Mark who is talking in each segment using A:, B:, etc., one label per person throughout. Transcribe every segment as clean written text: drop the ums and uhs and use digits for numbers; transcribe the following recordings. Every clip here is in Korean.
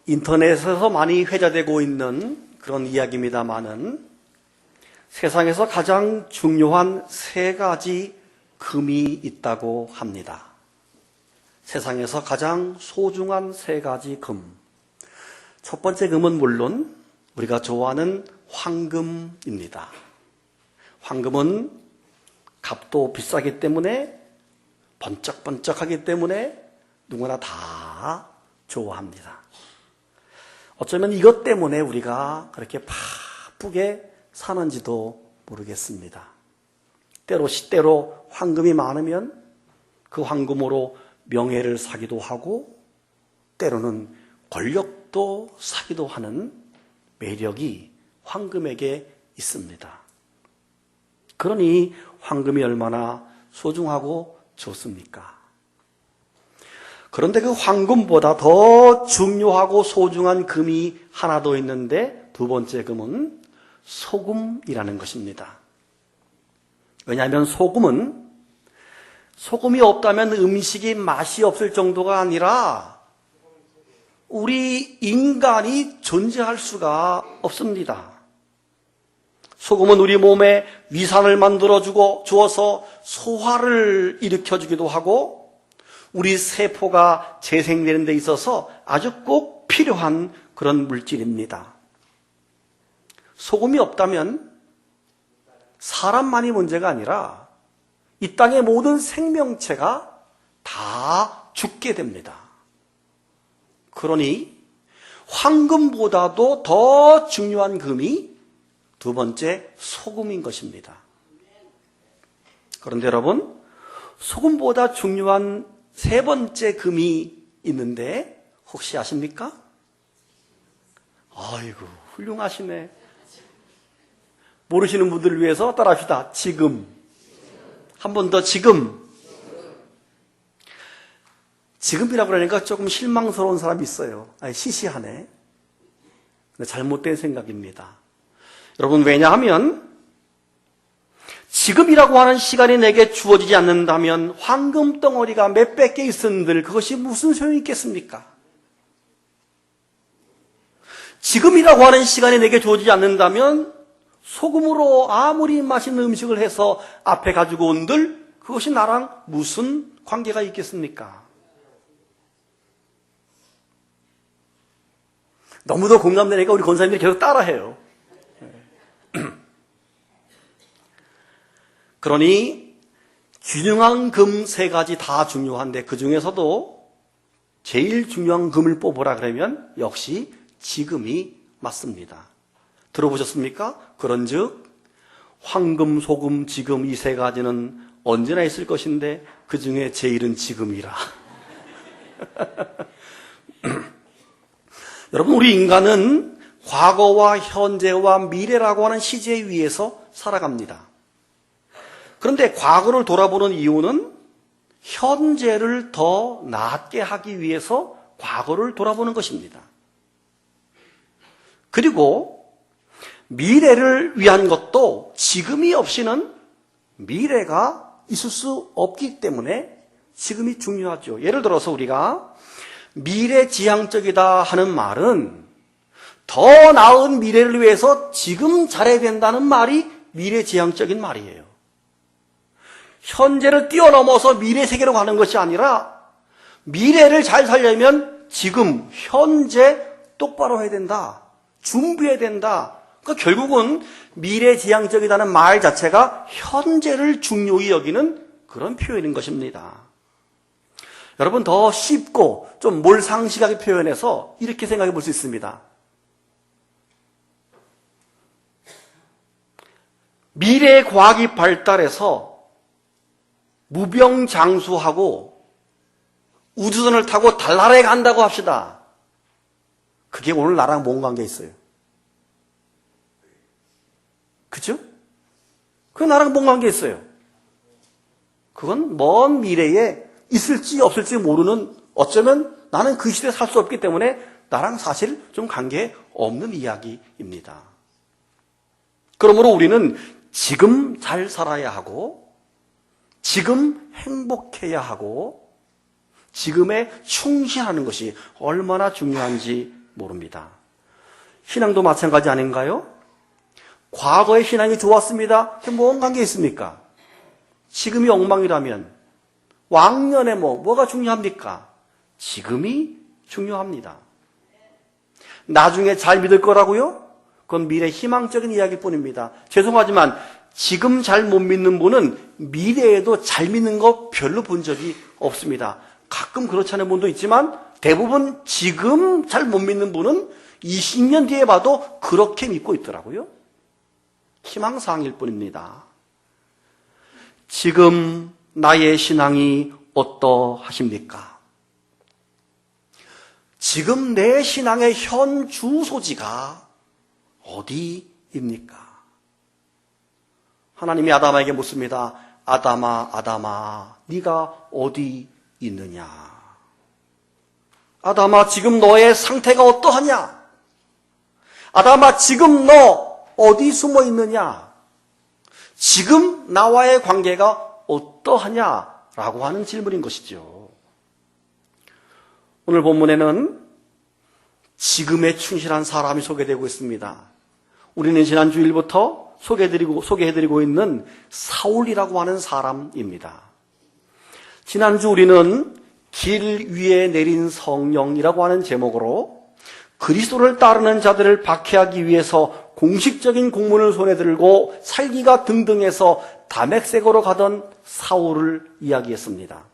A: 인터넷에서 많이 회자되고 있는 그런 이야기입니다마는 세상에서 가장 중요한 세 가지 금이 있다고 합니다. 세상에서 가장 소중한 세 가지 금. 첫 번째 금은 물론 우리가 좋아하는 황금입니다. 황금은 값도 비싸기 때문에 번쩍번쩍하기 때문에 누구나 다 좋아합니다. 어쩌면 이것 때문에 우리가 그렇게 바쁘게 사는지도 모르겠습니다. 때로 황금이 많으면 그 황금으로 명예를 사기도 하고 때로는 권력도 사기도 하는 매력이 황금에게 있습니다. 그러니 황금이 얼마나 소중하고 좋습니까? 그런데 그 황금보다 더 중요하고 소중한 금이 하나 더 있는데 두 번째 금은 소금이라는 것입니다. 왜냐하면 소금이 없다면 음식이 맛이 없을 정도가 아니라 우리 인간이 존재할 수가 없습니다. 소금은 우리 몸에 위산을 주어서 소화를 일으켜주기도 하고 우리 세포가 재생되는 데 있어서 아주 꼭 필요한 그런 물질입니다. 소금이 없다면 사람만이 문제가 아니라 이 땅의 모든 생명체가 다 죽게 됩니다. 그러니 황금보다도 더 중요한 금이 두 번째 소금인 것입니다. 그런데 여러분, 소금보다 중요한 세 번째 금이 있는데 혹시 아십니까? 아이고, 훌륭하시네. 모르시는 분들을 위해서 따라합시다. 지금. 한 번 더 지금. 지금이라고 그러니까 조금 실망스러운 사람이 있어요. 시시하네. 잘못된 생각입니다. 여러분, 왜냐하면 지금이라고 하는 시간이 내게 주어지지 않는다면 황금 덩어리가 몇백 개 있었는들 그것이 무슨 소용이 있겠습니까? 지금이라고 하는 시간이 내게 주어지지 않는다면 소금으로 아무리 맛있는 음식을 해서 앞에 가지고 온들 그것이 나랑 무슨 관계가 있겠습니까? 너무도 공감되니까 우리 권사님들이 계속 따라해요. 그러니 균형한 금 세 가지 다 중요한데 그 중에서도 제일 중요한 금을 뽑으라 그러면 역시 지금이 맞습니다. 들어보셨습니까? 그런즉 황금, 소금, 지금 이 세 가지는 언제나 있을 것인데 그 중에 제일은 지금이라. 여러분, 우리 인간은 과거와 현재와 미래라고 하는 시제 위에서 살아갑니다. 그런데 과거를 돌아보는 이유는 현재를 더 낫게 하기 위해서 과거를 돌아보는 것입니다. 그리고 미래를 위한 것도 지금이 없이는 미래가 있을 수 없기 때문에 지금이 중요하죠. 예를 들어서 우리가 미래지향적이다 하는 말은 더 나은 미래를 위해서 지금 잘해야 된다는 말이 미래지향적인 말이에요. 현재를 뛰어넘어서 미래 세계로 가는 것이 아니라 미래를 잘 살려면 지금 현재 똑바로 해야 된다. 준비해야 된다. 그러니까 결국은 미래지향적이라는 말 자체가 현재를 중요히 여기는 그런 표현인 것입니다. 여러분, 더 쉽고 좀 몰상식하게 표현해서 이렇게 생각해 볼 수 있습니다. 미래의 과학이 발달해서 무병장수하고 우주선을 타고 달나라에 간다고 합시다. 그게 오늘 나랑 뭔 관계 있어요? 그죠? 그게 나랑 뭔 관계 있어요? 그건 먼 미래에 있을지 없을지 모르는, 어쩌면 나는 그 시대에 살 수 없기 때문에 나랑 사실 좀 관계 없는 이야기입니다. 그러므로 우리는 지금 잘 살아야 하고 지금 행복해야 하고 지금에 충실하는 것이 얼마나 중요한지 모릅니다. 신앙도 마찬가지 아닌가요? 과거의 신앙이 좋았습니다. 뭔 관계 있습니까? 지금이 엉망이라면 왕년에 뭐가 중요합니까? 지금이 중요합니다. 나중에 잘 믿을 거라고요? 그건 미래 희망적인 이야기일 뿐입니다. 죄송하지만 지금 잘 못 믿는 분은 미래에도 잘 믿는 거 별로 본 적이 없습니다. 가끔 그렇지 않은 분도 있지만 대부분 지금 잘 못 믿는 분은 20년 뒤에 봐도 그렇게 믿고 있더라고요. 희망사항일 뿐입니다. 지금 나의 신앙이 어떠하십니까? 지금 내 신앙의 현 주소지가 어디입니까? 하나님이 아담에게 묻습니다. 아담아, 아담아, 네가 어디 있느냐? 아담아, 지금 너의 상태가 어떠하냐? 아담아, 지금 너 어디 숨어 있느냐? 지금 나와의 관계가 어떠하냐라고 하는 질문인 것이죠. 오늘 본문에는 지금에 충실한 사람이 소개되고 있습니다. 우리는 지난 주일부터 소개해드리고 있는 사울이라고 하는 사람입니다. 지난주 우리는 길 위에 내린 성령이라고 하는 제목으로 그리스도를 따르는 자들을 박해하기 위해서 공식적인 공문을 손에 들고 살기가 등등해서 다메섹으로 가던 사울을 이야기했습니다.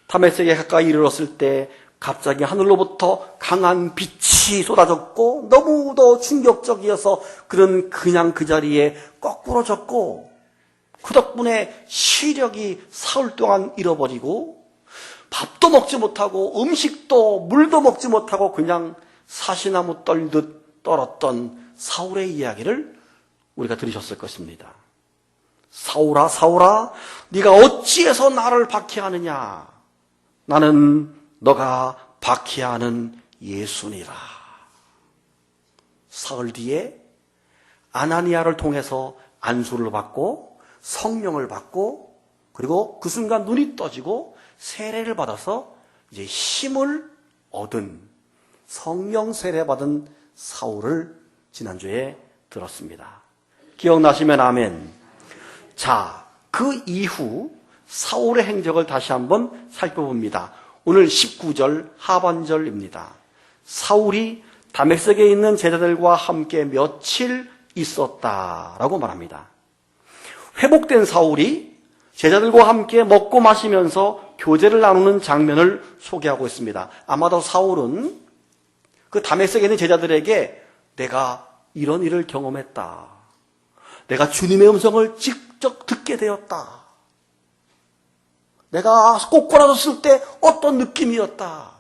A: 다메섹에 가까이 이르렀을 때 갑자기 하늘로부터 강한 빛이 쏟아졌고 너무도 충격적이어서 그는 그냥 그 자리에 거꾸로 졌고 그 덕분에 시력이 사흘 동안 잃어버리고 밥도 먹지 못하고 음식도 물도 먹지 못하고 그냥 사시나무 떨듯 떨었던 사울의 이야기를 우리가 들으셨을 것입니다. 사울아, 사울아, 네가 어찌해서 나를 박해하느냐? 나는 너가 박해하는 예수니라. 사흘 뒤에 아나니아를 통해서 안수를 받고 성령을 받고 그리고 그 순간 눈이 떠지고 세례를 받아서 이제 힘을 얻은 성령 세례 받은 사울을 지난주에 들었습니다. 기억나시면 아멘. 자, 그 이후 사울의 행적을 다시 한번 살펴봅니다. 오늘 19절 하반절입니다. 사울이 다메섹에 있는 제자들과 함께 며칠 있었다라고 말합니다. 회복된 사울이 제자들과 함께 먹고 마시면서 교제를 나누는 장면을 소개하고 있습니다. 아마도 사울은 그 다메섹에 있는 제자들에게 내가 이런 일을 경험했다. 내가 주님의 음성을 직접 듣게 되었다. 내가 꼬꾸라졌을 때 어떤 느낌이었다.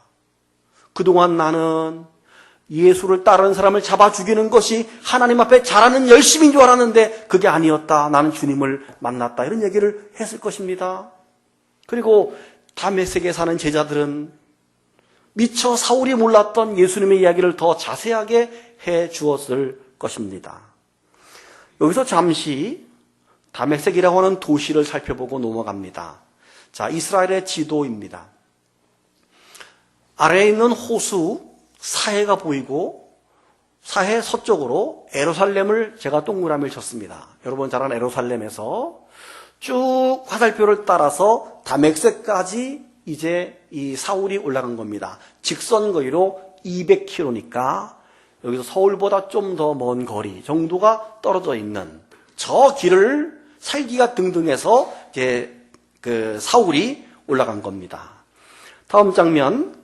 A: 그동안 나는 예수를 따르는 사람을 잡아 죽이는 것이 하나님 앞에 잘하는 열심인 줄 알았는데 그게 아니었다. 나는 주님을 만났다. 이런 얘기를 했을 것입니다. 그리고 다메섹에 사는 제자들은 미처 사울이 몰랐던 예수님의 이야기를 더 자세하게 해 주었을 것입니다. 여기서 잠시 다메섹이라고 하는 도시를 살펴보고 넘어갑니다. 자, 이스라엘의 지도입니다. 아래에 있는 호수 사해가 보이고 사해 서쪽으로 예루살렘을 제가 동그라미를 쳤습니다. 여러분 잘 아는 예루살렘에서 쭉 화살표를 따라서 다메섹까지 이제 이 사울이 올라간 겁니다. 직선 거리로 200km니까 여기서 서울보다 좀 더 먼 거리 정도가 떨어져 있는 저 길을 살기가 등등해서 이제 그 사울이 올라간 겁니다. 다음 장면,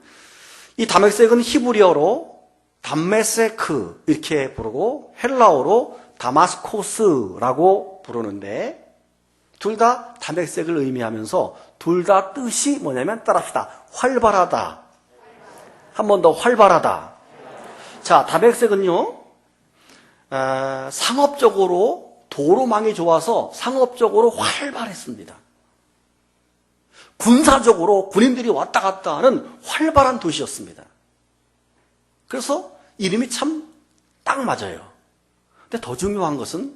A: 이 다메섹은 히브리어로 담메세크 이렇게 부르고 헬라어로 다마스코스라고 부르는데 둘 다 다메섹을 의미하면서 둘 다 뜻이 뭐냐면 따라합시다. 활발하다. 한 번 더 활발하다. 자, 다메섹은요 상업적으로 도로망이 좋아서 상업적으로 활발했습니다. 군사적으로 군인들이 왔다 갔다 하는 활발한 도시였습니다. 그래서 이름이 참 딱 맞아요. 근데 더 중요한 것은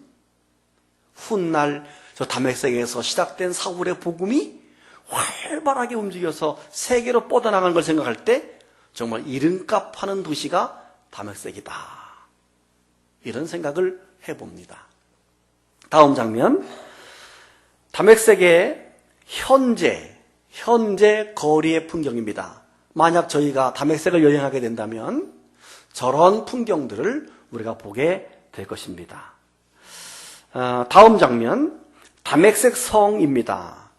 A: 훗날 저 다메섹에서 시작된 사울의 복음이 활발하게 움직여서 세계로 뻗어나가는 걸 생각할 때 정말 이름값 하는 도시가 다메섹이다. 이런 생각을 해봅니다. 다음 장면, 다메섹의 현재 거리의 풍경입니다. 만약 저희가 다메섹을 여행하게 된다면 저런 풍경들을 우리가 보게 될 것입니다. 다음 장면, 다메섹 성입니다.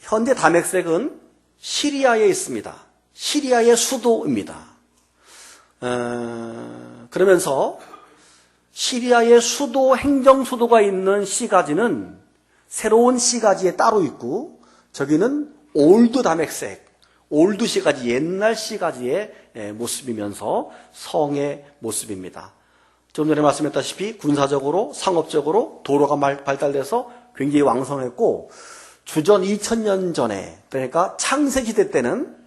A: 현재 다메섹은 시리아에 있습니다. 시리아의 수도입니다. 그러면서 시리아의 수도, 행정수도가 있는 시가지는 새로운 시가지에 따로 있고, 저기는 올드 다메섹, 올드 시가지, 옛날 시가지의 모습이면서 성의 모습입니다. 좀 전에 말씀했다시피 군사적으로, 상업적으로 도로가 발달돼서 굉장히 왕성했고, 주전 2000년 전에, 그러니까 창세시대 때는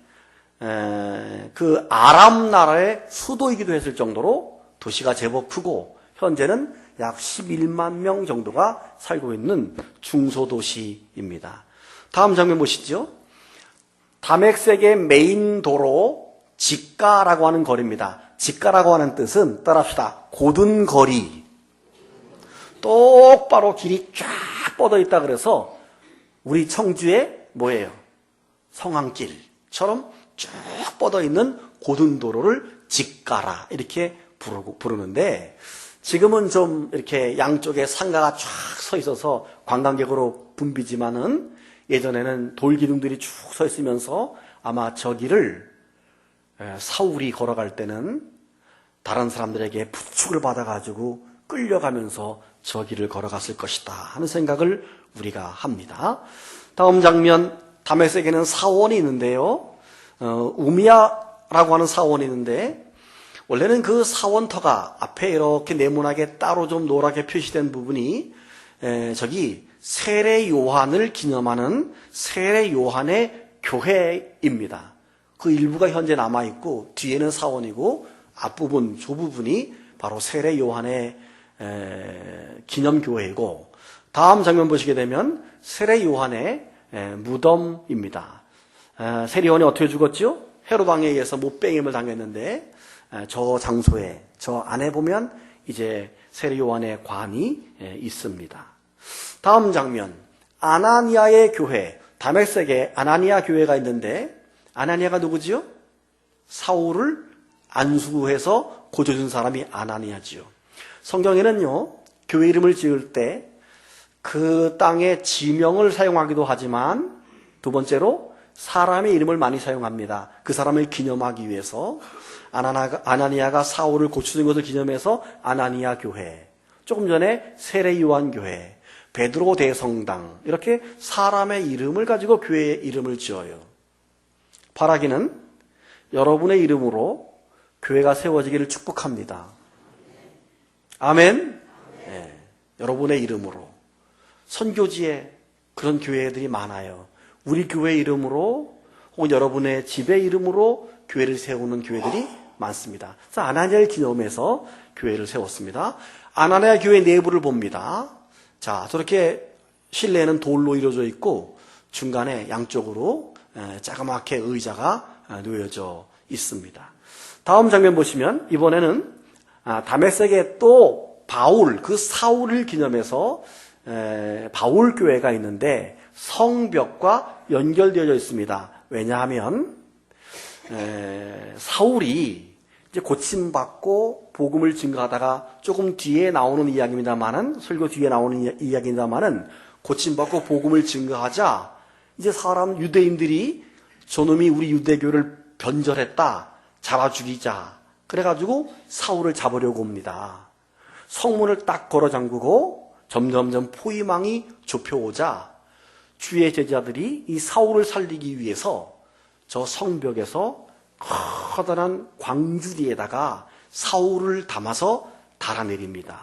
A: 그 아람 나라의 수도이기도 했을 정도로 도시가 제법 크고, 현재는 약 11만 명 정도가 살고 있는 중소도시입니다. 다음 장면 보시죠. 다메섹의 메인 도로 직가라고 하는 거리입니다. 직가라고 하는 뜻은 따라합시다. 곧은 거리. 똑바로 길이 쫙 뻗어 있다 그래서 우리 청주에 뭐예요? 성황길처럼 쭉 뻗어 있는 곧은 도로를 직가라 이렇게 부르는데, 지금은 좀 이렇게 양쪽에 상가가 쫙 서 있어서 관광객으로 붐비지만은 예전에는 돌기둥들이 쭉 서 있으면서 아마 저 길을 사울이 걸어갈 때는 다른 사람들에게 부축을 받아가지고 끌려가면서 저 길을 걸어갔을 것이다 하는 생각을 우리가 합니다. 다음 장면, 다메섹에는 사원이 있는데요. 우미야라고 하는 사원이 있는데, 원래는 그 사원터가 앞에 이렇게 네모나게 따로 좀 노랗게 표시된 부분이 저기 세례 요한을 기념하는 세례 요한의 교회입니다. 그 일부가 현재 남아있고 뒤에는 사원이고 앞부분, 조부분이 바로 세례 요한의 기념교회이고, 다음 장면 보시게 되면 세례 요한의 무덤입니다. 세례 요한이 어떻게 죽었죠? 헤롯 왕에 의해서 못병임을 당했는데, 저 장소에, 저 안에 보면 이제 세례 요한의 관이 있습니다. 다음 장면, 아나니아의 교회, 다메섹에 아나니아 교회가 있는데, 아나니아가 누구지요? 사울을 안수해서 고쳐준 사람이 아나니아지요. 성경에는요, 교회 이름을 지을 때 그 땅의 지명을 사용하기도 하지만, 두 번째로 사람의 이름을 많이 사용합니다. 그 사람을 기념하기 위해서. 아나니아가 사울을 고쳐준 것을 기념해서 아나니아 교회, 조금 전에 세례 요한 교회, 베드로 대성당, 이렇게 사람의 이름을 가지고 교회의 이름을 지어요. 바라기는 여러분의 이름으로 교회가 세워지기를 축복합니다. 아멘. 네, 여러분의 이름으로. 선교지에 그런 교회들이 많아요. 우리 교회 이름으로 혹은 여러분의 집의 이름으로 교회를 세우는 교회들이 많습니다. 그래서 아나니아를 기념해서 교회를 세웠습니다. 아나니아 교회 내부를 봅니다. 자, 저렇게 실내에는 돌로 이루어져 있고 중간에 양쪽으로 자그맣게 의자가 놓여져 있습니다. 다음 장면 보시면 이번에는 다메섹에 또 바울, 그 사울을 기념해서 바울 교회가 있는데 성벽과 연결되어 있습니다. 왜냐하면 사울이 이제 고침받고 복음을 증거하다가, 조금 뒤에 나오는 이야기입니다만은, 설교 뒤에 나오는 이야기입니다만은, 고침받고 복음을 증거하자 이제 유대인들이 저놈이 우리 유대교를 변절했다, 잡아 죽이자, 그래가지고 사울을 잡으려고 옵니다. 성문을 딱 걸어 잠그고 점점점 포위망이 좁혀오자 주의 제자들이 이 사울을 살리기 위해서 저 성벽에서 커다란 광주리에다가 사울을 담아서 달아내립니다.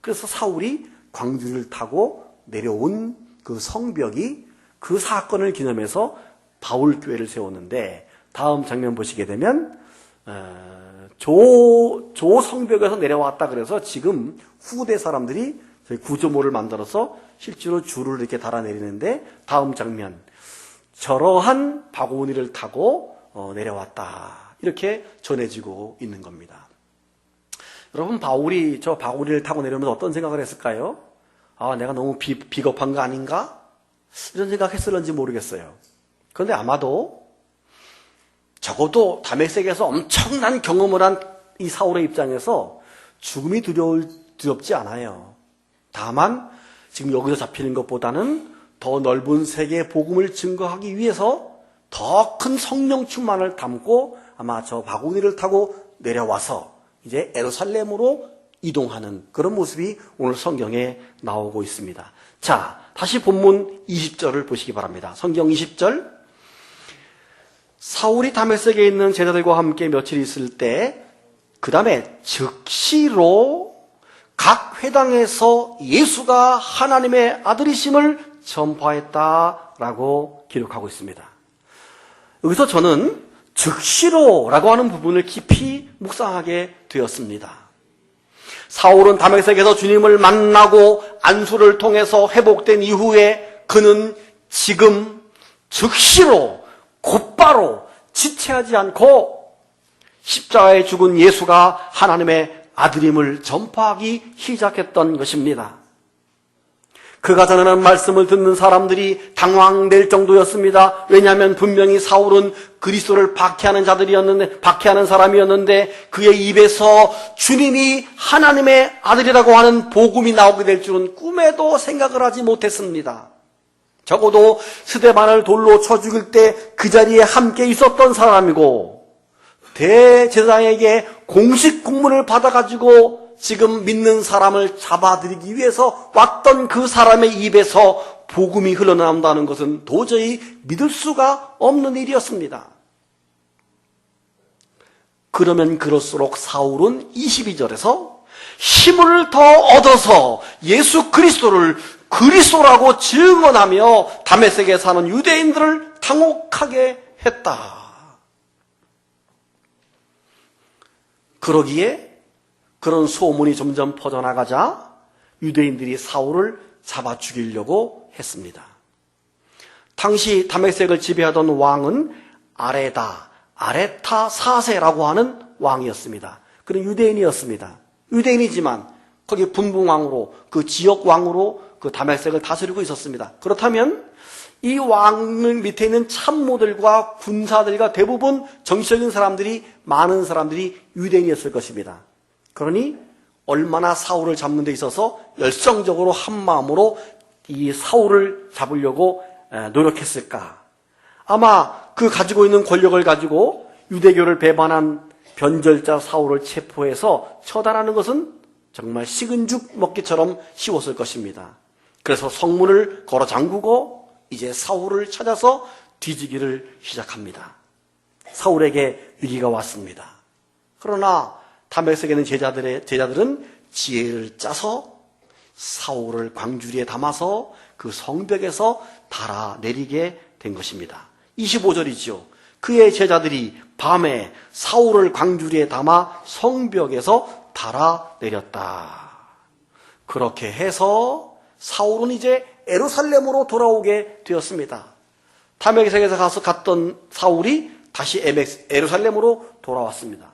A: 그래서 사울이 광주리를 타고 내려온 그 성벽이, 그 사건을 기념해서 바울 교회를 세웠는데, 다음 장면 보시게 되면 조 성벽에서 내려왔다 그래서 지금 후대 사람들이 구조물을 만들어서 실제로 줄을 이렇게 달아내리는데, 다음 장면, 저러한 바구니를 타고 내려왔다, 이렇게 전해지고 있는 겁니다. 여러분, 바울이를 타고 내려오면서 어떤 생각을 했을까요? 아, 내가 너무 비겁한 거 아닌가? 이런 생각했을런지 모르겠어요. 그런데 아마도 적어도 다메섹에서 엄청난 경험을 한 이 사울의 입장에서 죽음이 두렵지 않아요. 다만 지금 여기서 잡히는 것보다는 더 넓은 세계의 복음을 증거하기 위해서 더 큰 성령 충만을 담고 아마 저 바구니를 타고 내려와서 이제 예루살렘으로 이동하는 그런 모습이 오늘 성경에 나오고 있습니다. 자, 다시 본문 20절을 보시기 바랍니다. 성경 20절. 사울이 다메섹에 있는 제자들과 함께 며칠 있을 때 그 다음에 즉시로 각 회당에서 예수가 하나님의 아들이심을 전파했다라고 기록하고 있습니다. 여기서 저는 즉시로라고 하는 부분을 깊이 묵상하게 되었습니다. 사울은 다메섹에서 주님을 만나고 안수를 통해서 회복된 이후에 그는 지금 즉시로 곧바로 지체하지 않고 십자가에 죽은 예수가 하나님의 아들임을 전파하기 시작했던 것입니다. 그가 전하는 말씀을 듣는 사람들이 당황될 정도였습니다. 왜냐하면 분명히 사울은 그리스도를 박해하는 사람이었는데 그의 입에서 주님이 하나님의 아들이라고 하는 복음이 나오게 될 줄은 꿈에도 생각을 하지 못했습니다. 적어도 스데반을 돌로 쳐 죽일 때 그 자리에 함께 있었던 사람이고 대제사장에게 공식 공문을 받아가지고 지금 믿는 사람을 잡아들이기 위해서 왔던 그 사람의 입에서 복음이 흘러나온다는 것은 도저히 믿을 수가 없는 일이었습니다. 그러면 그럴수록 사울은 22절에서 힘을 더 얻어서 예수 그리스도를 그리스도라고 증언하며 다메섹에 사는 유대인들을 당혹하게 했다. 그러기에 그런 소문이 점점 퍼져나가자 유대인들이 사울을 잡아 죽이려고 했습니다. 당시 다메섹을 지배하던 왕은 아레타 사세라고 하는 왕이었습니다. 그는 유대인이었습니다. 유대인이지만 거기 분봉왕으로 그 지역 왕으로 그 다메섹을 다스리고 있었습니다. 그렇다면 이 왕 밑에 있는 참모들과 군사들과 대부분 정치적인 많은 사람들이 유대인이었을 것입니다. 그러니 얼마나 사울을 잡는 데 있어서 열성적으로 한 마음으로 이 사울을 잡으려고 노력했을까? 아마 그 가지고 있는 권력을 가지고 유대교를 배반한 변절자 사울을 체포해서 처단하는 것은 정말 식은 죽 먹기처럼 쉬웠을 것입니다. 그래서 성문을 걸어 잠그고 이제 사울을 찾아서 뒤지기를 시작합니다. 사울에게 위기가 왔습니다. 그러나 다메섹에 있는 제자들은 지혜를 짜서 사울을 광주리에 담아서 그 성벽에서 달아내리게 된 것입니다. 25절이지요. 그의 제자들이 밤에 사울을 광주리에 담아 성벽에서 달아내렸다. 그렇게 해서 사울은 이제 예루살렘으로 돌아오게 되었습니다. 다메섹에서 갔던 사울이 다시 예루살렘으로 돌아왔습니다.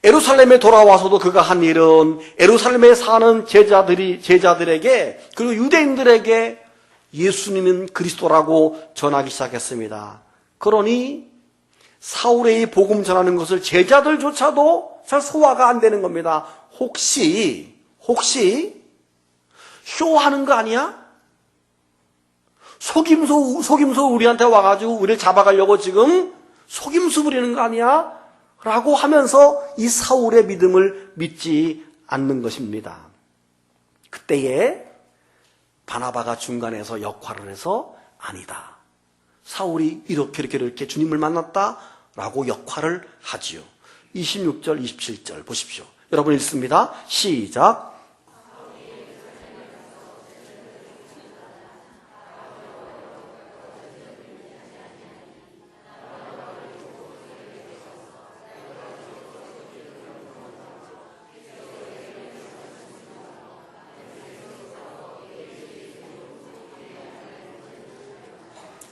A: 예루살렘에 돌아와서도 그가 한 일은 예루살렘에 사는 제자들에게 그리고 유대인들에게 예수님은 그리스도라고 전하기 시작했습니다. 그러니 사울의 이 복음 전하는 것을 제자들조차도 잘 소화가 안 되는 겁니다. 혹시 쇼하는 거 아니야? 속임수 우리한테 와가지고 우리를 잡아가려고 지금 속임수 부리는 거 아니야? 라고 하면서 이 사울의 믿음을 믿지 않는 것입니다. 그때에 바나바가 중간에서 역할을 해서 아니다. 사울이 이렇게 주님을 만났다라고 역할을 하지요. 26절, 27절 보십시오. 여러분 읽습니다. 시작.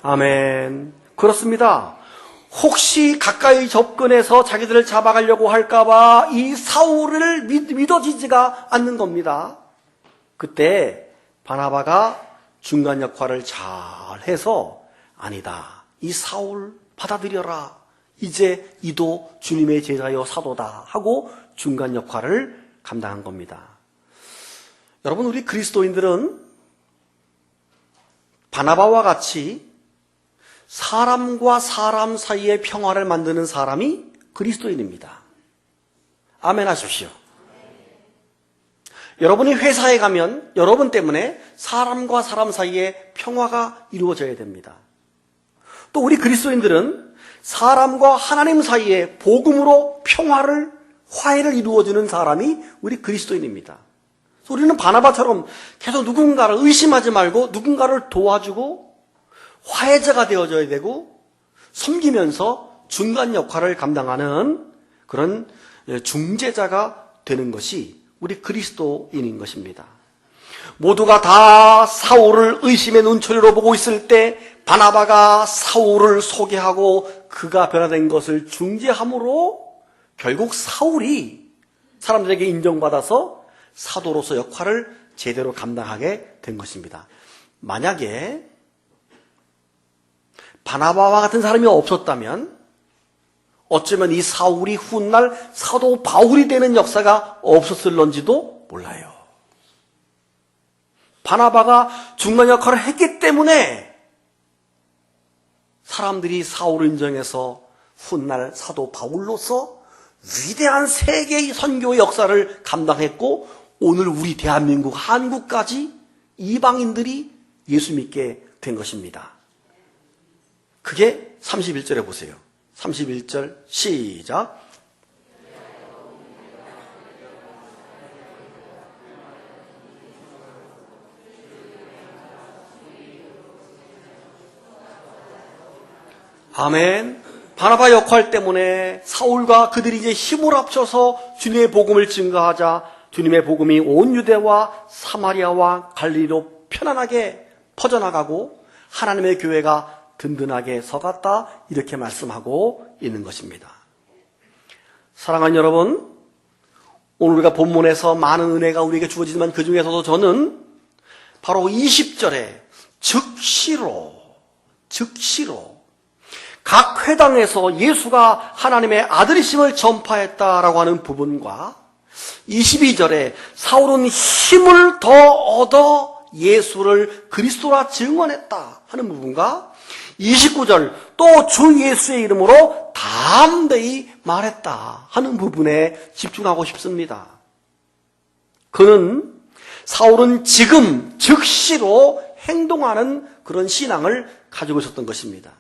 A: 아멘. 그렇습니다. 혹시 가까이 접근해서 자기들을 잡아가려고 할까봐 이 사울을 믿어지지가 않는 겁니다. 그때 바나바가 중간 역할을 잘 해서 아니다. 이 사울 받아들여라. 이제 이도 주님의 제자요 사도다 하고 중간 역할을 감당한 겁니다. 여러분, 우리 그리스도인들은 바나바와 같이 사람과 사람 사이의 평화를 만드는 사람이 그리스도인입니다. 아멘 하십시오. 여러분이 회사에 가면 여러분 때문에 사람과 사람 사이에 평화가 이루어져야 됩니다. 또 우리 그리스도인들은 사람과 하나님 사이에 복음으로 화해를 이루어주는 사람이 우리 그리스도인입니다. 우리는 바나바처럼 계속 누군가를 의심하지 말고 누군가를 도와주고 화해자가 되어줘야 되고 섬기면서 중간 역할을 감당하는 그런 중재자가 되는 것이 우리 그리스도인인 것입니다. 모두가 다 사울을 의심의 눈초리로 보고 있을 때 바나바가 사울을 소개하고 그가 변화된 것을 중재함으로 결국 사울이 사람들에게 인정받아서 사도로서 역할을 제대로 감당하게 된 것입니다. 만약에 바나바와 같은 사람이 없었다면 어쩌면 이 사울이 훗날 사도 바울이 되는 역사가 없었을런지도 몰라요. 바나바가 중간 역할을 했기 때문에 사람들이 사울을 인정해서 훗날 사도 바울로서 위대한 세계의 선교의 역사를 감당했고 오늘 우리 대한민국, 한국까지 이방인들이 예수 믿게 된 것입니다. 그게 31절에 보세요. 31절 시작. 아멘. 바나바 역할 때문에 사울과 그들이 이제 힘을 합쳐서 주님의 복음을 증거하자 주님의 복음이 온 유대와 사마리아와 갈릴리로 편안하게 퍼져나가고 하나님의 교회가 든든하게 서갔다 이렇게 말씀하고 있는 것입니다. 사랑하는 여러분, 오늘 우리가 본문에서 많은 은혜가 우리에게 주어지지만 그 중에서도 저는 바로 20절에 즉시로 각 회당에서 예수가 하나님의 아들이심을 전파했다라고 하는 부분과 22절에 사울은 힘을 더 얻어 예수를 그리스도라 증언했다 하는 부분과 29절 또 주 예수의 이름으로 담대히 말했다 하는 부분에 집중하고 싶습니다. 사울은 지금 즉시로 행동하는 그런 신앙을 가지고 있었던 것입니다.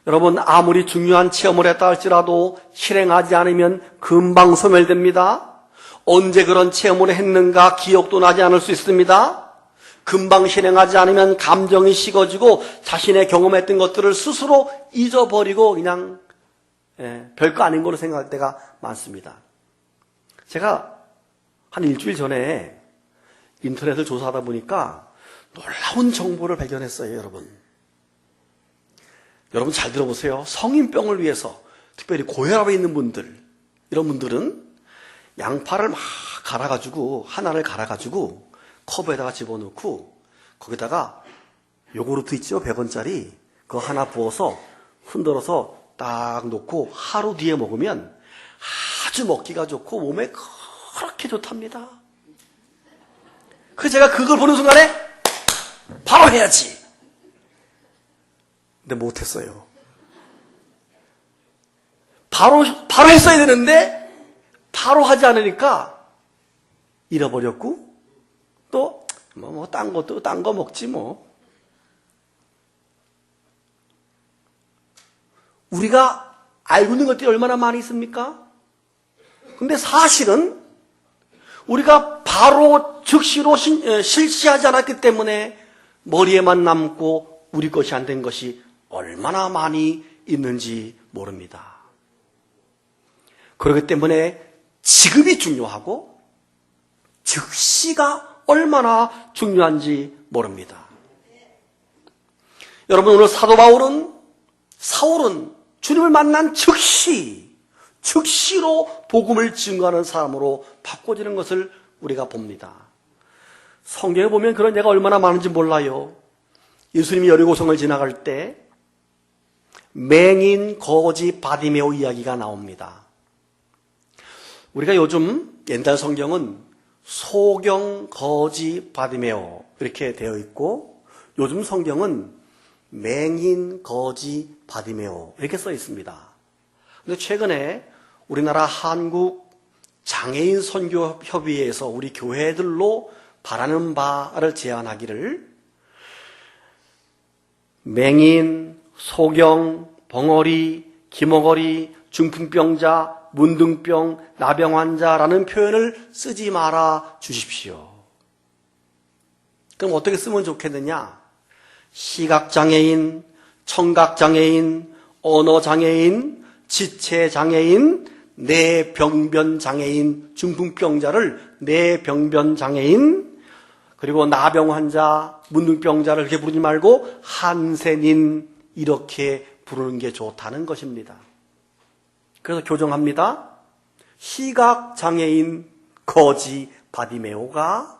A: 여러분, 아무리 중요한 체험을 했다 할지라도 실행하지 않으면 금방 소멸됩니다. 언제 그런 체험을 했는가 기억도 나지 않을 수 있습니다. 금방 실행하지 않으면 감정이 식어지고 자신의 경험했던 것들을 스스로 잊어버리고 그냥 별거 아닌 걸로 생각할 때가 많습니다. 제가 한 일주일 전에 인터넷을 조사하다 보니까 놀라운 정보를 발견했어요, 여러분. 여러분 잘 들어보세요. 성인병을 위해서 특별히 고혈압에 있는 분들, 이런 분들은 양파를 막 하나를 갈아가지고 컵에다가 집어넣고 거기다가 요구르트 있죠? 100원짜리 그거 하나 부어서 흔들어서 딱 놓고 하루 뒤에 먹으면 아주 먹기가 좋고 몸에 그렇게 좋답니다. 그래서 제가 그걸 보는 순간에 바로 해야지. 근데 못했어요. 바로 했어야 되는데 바로 하지 않으니까 잃어버렸고 또 딴 거 먹지 뭐. 우리가 알고 있는 것들이 얼마나 많이 있습니까? 근데 사실은 우리가 바로 즉시로 실시하지 않았기 때문에 머리에만 남고 우리 것이 안 된 것이 얼마나 많이 있는지 모릅니다. 그렇기 때문에 지금이 중요하고 즉시가 얼마나 중요한지 모릅니다. 여러분, 오늘 사도 바울은 사울은 주님을 만난 즉시로 복음을 증거하는 사람으로 바꿔지는 것을 우리가 봅니다. 성경에 보면 그런 예가 얼마나 많은지 몰라요. 예수님이 여리고성을 지나갈 때 맹인 거지 바디메오 이야기가 나옵니다. 우리가 요즘 옛날 성경은 소경 거지 바디메오 이렇게 되어 있고, 요즘 성경은 맹인 거지 바디메오 이렇게 써 있습니다. 그런데 최근에 우리나라 한국 장애인 선교협의회에서 우리 교회들로 바라는 바를 제안하기를, 맹인, 소경, 벙어리, 기머거리, 중풍병자, 문둥병, 나병 환자라는 표현을 쓰지 말아 주십시오. 그럼 어떻게 쓰면 좋겠느냐? 시각장애인, 청각장애인, 언어장애인, 지체장애인, 뇌병변장애인, 중풍병자를 뇌병변장애인, 그리고 나병 환자, 문둥병자를 그렇게 부르지 말고 한센인 이렇게 부르는 게 좋다는 것입니다. 그래서 교정합니다. 시각장애인 거지 바디메오가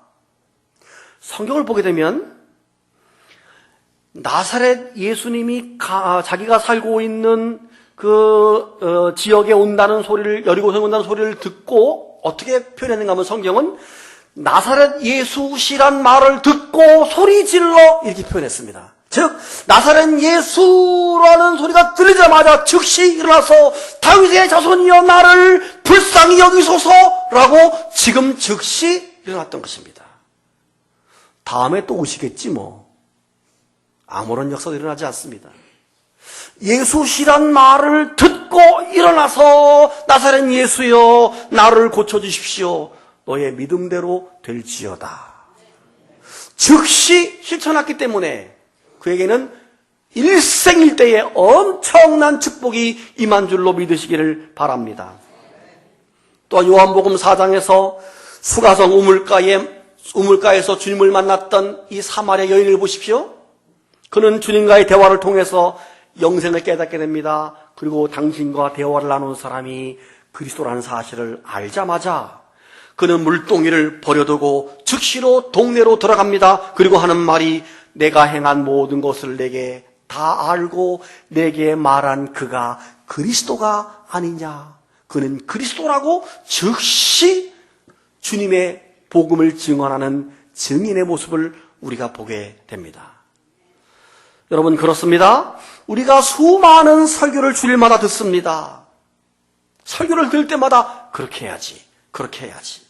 A: 성경을 보게 되면 나사렛 예수님이 자기가 살고 있는 그 지역에 온다는 소리를, 여리고성에 온다는 소리를 듣고 어떻게 표현했는가 하면 성경은 나사렛 예수시란 말을 듣고 소리 질러 이렇게 표현했습니다. 즉 나사렛 예수라는 소리가 들리자마자 즉시 일어나서 다윗의 자손이여 나를 불쌍히 여기소서라고 지금 즉시 일어났던 것입니다. 다음에 또 오시겠지 뭐. 아무런 역사도 일어나지 않습니다. 예수시란 말을 듣고 일어나서 나사렛 예수여 나를 고쳐주십시오. 너의 믿음대로 될지어다. 즉시 실천했기 때문에 그에게는 일생일대의 엄청난 축복이 임한 줄로 믿으시기를 바랍니다. 또 요한복음 4장에서 수가성 우물가에서 주님을 만났던 이 사마리아 여인을 보십시오. 그는 주님과의 대화를 통해서 영생을 깨닫게 됩니다. 그리고 당신과 대화를 나눈 사람이 그리스도라는 사실을 알자마자 그는 물동이를 버려두고 즉시로 동네로 들어갑니다. 그리고 하는 말이 내가 행한 모든 것을 내게 다 알고 내게 말한 그가 그리스도가 아니냐. 그는 그리스도라고 즉시 주님의 복음을 증언하는 증인의 모습을 우리가 보게 됩니다. 여러분 그렇습니다. 우리가 수많은 설교를 주일마다 듣습니다. 설교를 들을 때마다 그렇게 해야지, 그렇게 해야지.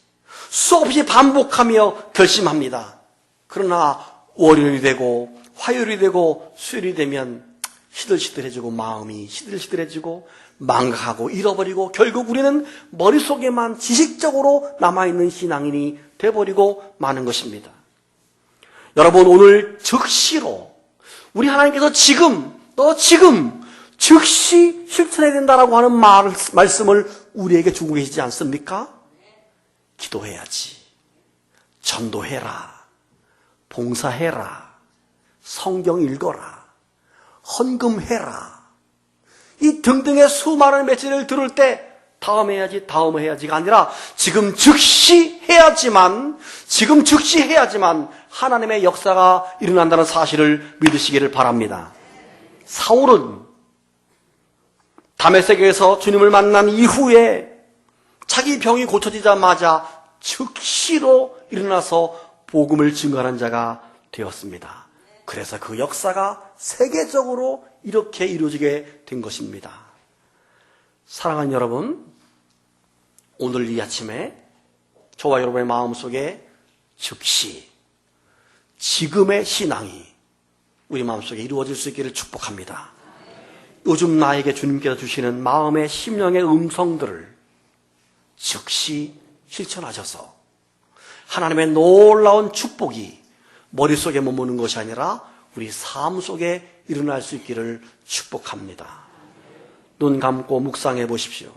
A: 수없이 반복하며 결심합니다. 그러나 월요일이 되고 화요일이 되고 수요일이 되면 시들시들해지고 마음이 시들시들해지고 망각하고 잃어버리고 결국 우리는 머릿속에만 지식적으로 남아있는 신앙인이 돼버리고 마는 것입니다. 여러분 오늘 즉시로 우리 하나님께서 너 지금 즉시 실천해야 된다라고 하는 말씀을 우리에게 주고 계시지 않습니까? 기도해야지, 전도해라, 봉사해라, 성경 읽어라, 헌금해라, 이 등등의 수많은 메시지를 들을 때 다음 해야지가 아니라 지금 즉시 해야지만 하나님의 역사가 일어난다는 사실을 믿으시기를 바랍니다. 사울은 다메섹에서 주님을 만난 이후에 자기 병이 고쳐지자마자 즉시로 일어나서 복음을 증거하는 자가 되었습니다. 그래서 그 역사가 세계적으로 이렇게 이루어지게 된 것입니다. 사랑하는 여러분, 오늘 이 아침에 저와 여러분의 마음속에 즉시 지금의 신앙이 우리 마음속에 이루어질 수 있기를 축복합니다. 요즘 나에게 주님께서 주시는 마음의 심령의 음성들을 즉시 실천하셔서 하나님의 놀라운 축복이 머릿속에 머무는 것이 아니라 우리 삶 속에 일어날 수 있기를 축복합니다. 눈 감고 묵상해 보십시오.